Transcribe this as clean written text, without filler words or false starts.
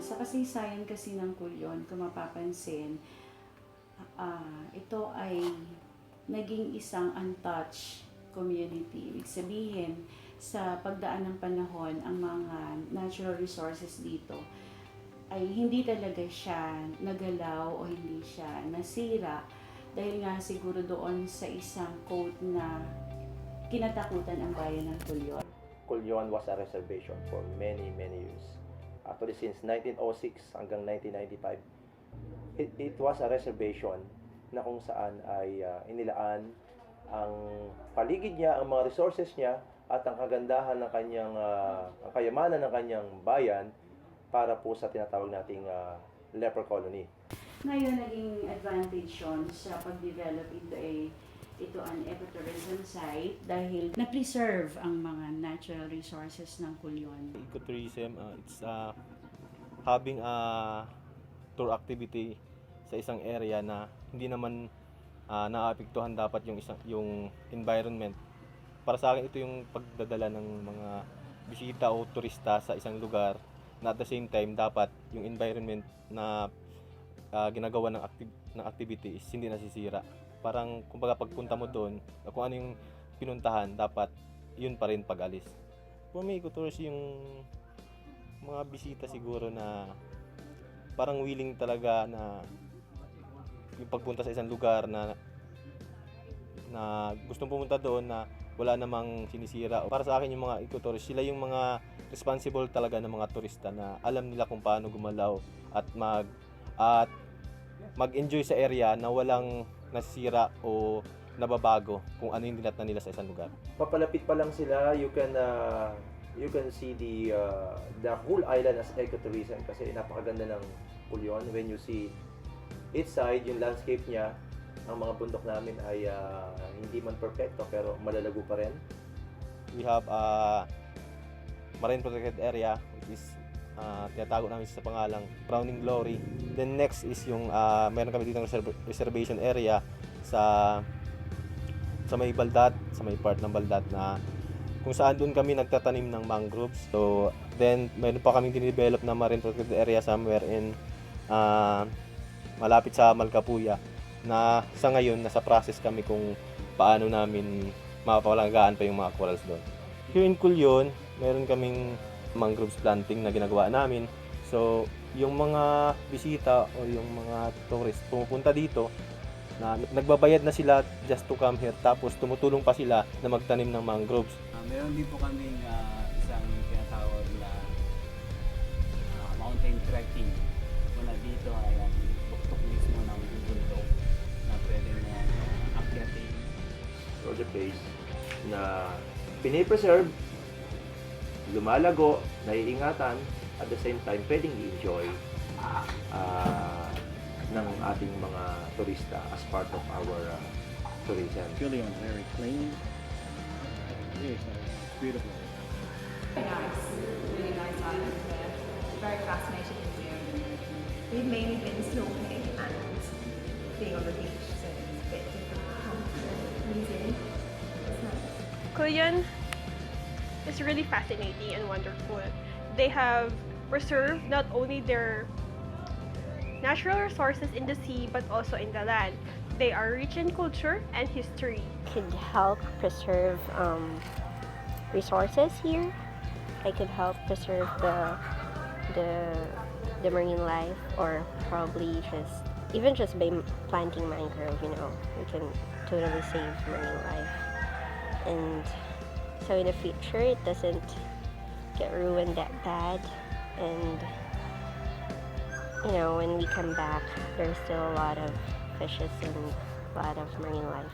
Sa kasaysayan kasi ng Culion, kung mapapansin, ito ay naging isang untouched community. Ibig sabihin, sa pagdaan ng panahon, ang mga natural resources dito ay hindi talaga siya nagalaw o hindi siya nasira dahil nga siguro doon sa isang quote na kinatakutan ang bayan ng Culion. Culion was a reservation for many years. Actually, since 1906 hanggang 1995, it was a reservation na kung saan ay inilaan ang paligid niya, ang mga resources niya, at ang kagandahan ng kanyang, ang kayamanan ng kanyang bayan para po sa tinatawag nating leper colony. Ngayon, naging advantage yun sa pag-develop ito an ecotourism site dahil na-preserve ang mga natural resources ng Culion. Ecotourism, it's having a tour activity sa isang area na hindi naman naapektuhan dapat yung environment. Para sa akin, ito yung pagdadala ng mga bisita o turista sa isang lugar na at the same time dapat yung environment na ginagawa ng activity is hindi nasisira. Parang kumbaga pagpunta mo doon, kung ano yung pinuntahan, dapat yun pa rin pag-alis. For me, ecotourism yung mga bisita siguro na parang willing talaga na yung pagpunta sa isang lugar na gustong pumunta doon na wala namang sinisira. Para sa akin yung mga ecotourist, sila yung mga responsible talaga ng mga turista na alam nila kung paano gumalaw at mag-enjoy sa area na walang nasisira o nababago kung ano yung dinatnan nila sa isang lugar. Papalapit pa lang sila, you can see the whole island as ecotourism kasi napakaganda ng Culion. When you see each side, yung landscape niya, ang mga bundok namin ay hindi man perfecto pero malalago pa rin. We have a marine protected area which is tinatago namin sa pangalang Crowning Glory. Then next is yung meron kami dito ng reservation area sa may baldat, sa may part ng baldat na kung saan doon kami nagtatanim ng mangroves. So then meron pa kaming dinevelop na marine protected area somewhere in malapit sa Malcapuya na sa ngayon nasa process kami kung paano namin mapapalagaan pa yung mga corals doon. Here in Culion, meron kaming mangroves planting na ginagawa namin. So, yung mga bisita o yung mga tourist pumupunta dito na nagbabayad na sila just to come here tapos tumutulong pa sila na magtanim ng mangroves. Meron din po kaming isang tinatawag na mountain trekking. Mula dito ay tuktok mismo ng bundok na pwede mo akyatin. Or the place na pinipreserve, lumalago, naiingatan, at the same time pwedeng i-enjoy ng ating mga turista as part of our tourism. Culion is very clean. It's beautiful. Really nice island there. Very fascinating museum. We've mainly been snorkeling and being on the beach, so it's a bit different from the museum. It's nice. Culion is really fascinating and wonderful. They have preserved not only their natural resources in the sea but also in the land. They are rich in culture and history. Could help preserve resources here. I could help preserve the marine life, or probably just by planting mangrove, we can totally save marine life. And so in the future, it doesn't get ruined that bad. And when we come back, there's still a lot of fishes and a lot of marine life